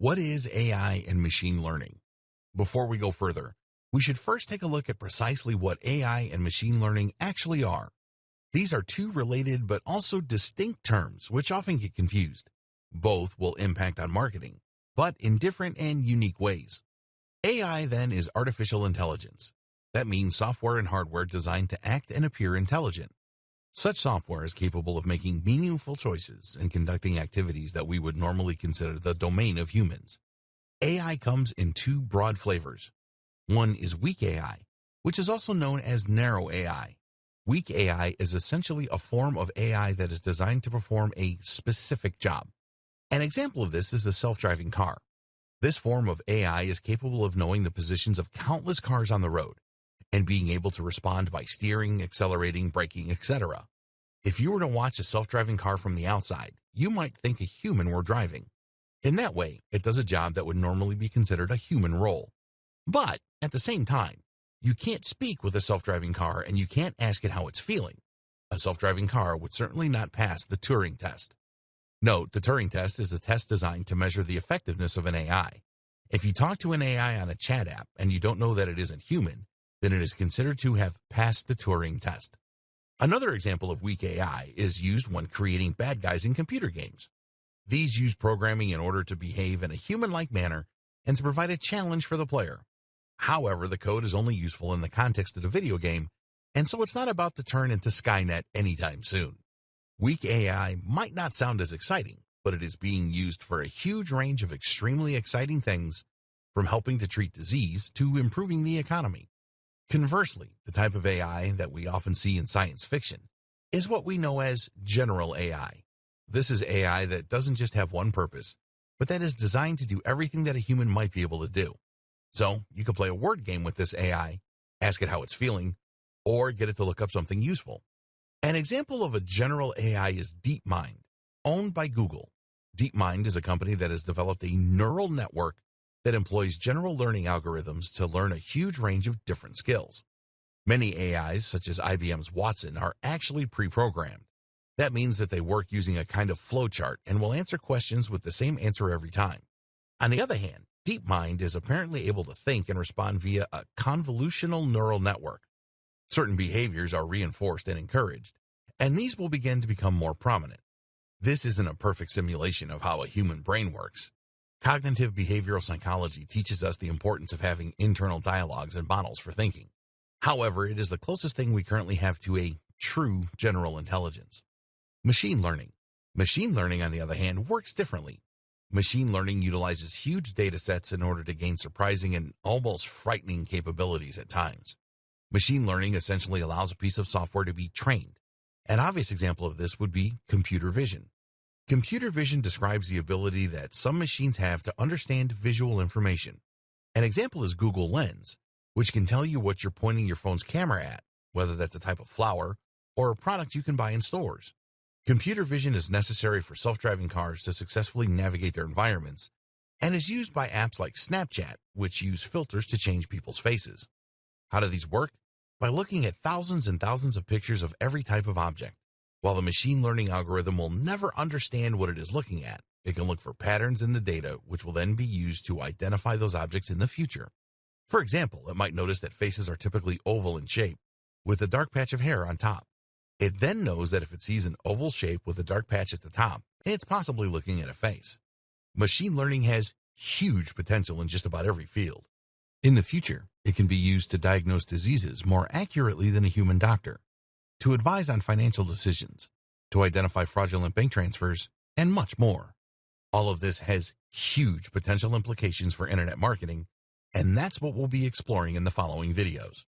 What is AI and machine learning? Before we go further, we should first take a look at precisely what AI and machine learning actually are. These are two related but also distinct terms which often get confused. Both will impact on marketing, but in different and unique ways. AI then is artificial intelligence. That means software and hardware designed to act and appear intelligent. Such software is capable of making meaningful choices and conducting activities that we would normally consider the domain of humans. AI comes in two broad flavors. One is weak AI, which is also known as narrow AI. Weak AI is essentially a form of AI that is designed to perform a specific job. An example of this is the self-driving car. This form of AI is capable of knowing the positions of countless cars on the road and being able to respond by steering, accelerating, braking, etc. If you were to watch a self-driving car from the outside, you might think a human were driving. In that way, it does a job that would normally be considered a human role. But at the same time, you can't speak with a self-driving car and you can't ask it how it's feeling. A self-driving car would certainly not pass the Turing test. Note, the Turing test is a test designed to measure the effectiveness of an AI. If you talk to an AI on a chat app and you don't know that it isn't human, then it is considered to have passed the Turing test. Another example of weak AI is used when creating bad guys in computer games. These use programming in order to behave in a human-like manner and to provide a challenge for the player. However, the code is only useful in the context of the video game, and so it's not about to turn into Skynet anytime soon. Weak AI might not sound as exciting, but it is being used for a huge range of extremely exciting things, from helping to treat disease to improving the economy. Conversely, the type of AI that we often see in science fiction is what we know as general AI. This is AI that doesn't just have one purpose, but that is designed to do everything that a human might be able to do. So you could play a word game with this AI, ask it how it's feeling, or get it to look up something useful. An example of a general AI is DeepMind, owned by Google. DeepMind is a company that has developed a neural network that employs general learning algorithms to learn a huge range of different skills. Many AIs, such as IBM's Watson, are actually pre-programmed. That means that they work using a kind of flowchart and will answer questions with the same answer every time. On the other hand, DeepMind is apparently able to think and respond via a convolutional neural network. Certain behaviors are reinforced and encouraged, and these will begin to become more prominent. This isn't a perfect simulation of how a human brain works. Cognitive behavioral psychology teaches us the importance of having internal dialogues and models for thinking. However, it is the closest thing we currently have to a true general intelligence. Machine learning. Machine learning, on the other hand, works differently. Machine learning utilizes huge data sets in order to gain surprising and almost frightening capabilities at times. Machine learning essentially allows a piece of software to be trained. An obvious example of this would be computer vision. Computer vision describes the ability that some machines have to understand visual information. An example is Google Lens, which can tell you what you're pointing your phone's camera at, whether that's a type of flower or a product you can buy in stores. Computer vision is necessary for self-driving cars to successfully navigate their environments and is used by apps like Snapchat, which use filters to change people's faces. How do these work? By looking at thousands and thousands of pictures of every type of object. While the machine learning algorithm will never understand what it is looking at, it can look for patterns in the data, which will then be used to identify those objects in the future. For example, it might notice that faces are typically oval in shape, with a dark patch of hair on top. It then knows that if it sees an oval shape with a dark patch at the top, it's possibly looking at a face. Machine learning has huge potential in just about every field. In the future, it can be used to diagnose diseases more accurately than a human doctor, to advise on financial decisions, to identify fraudulent bank transfers, and much more. All of this has huge potential implications for internet marketing, and that's what we'll be exploring in the following videos.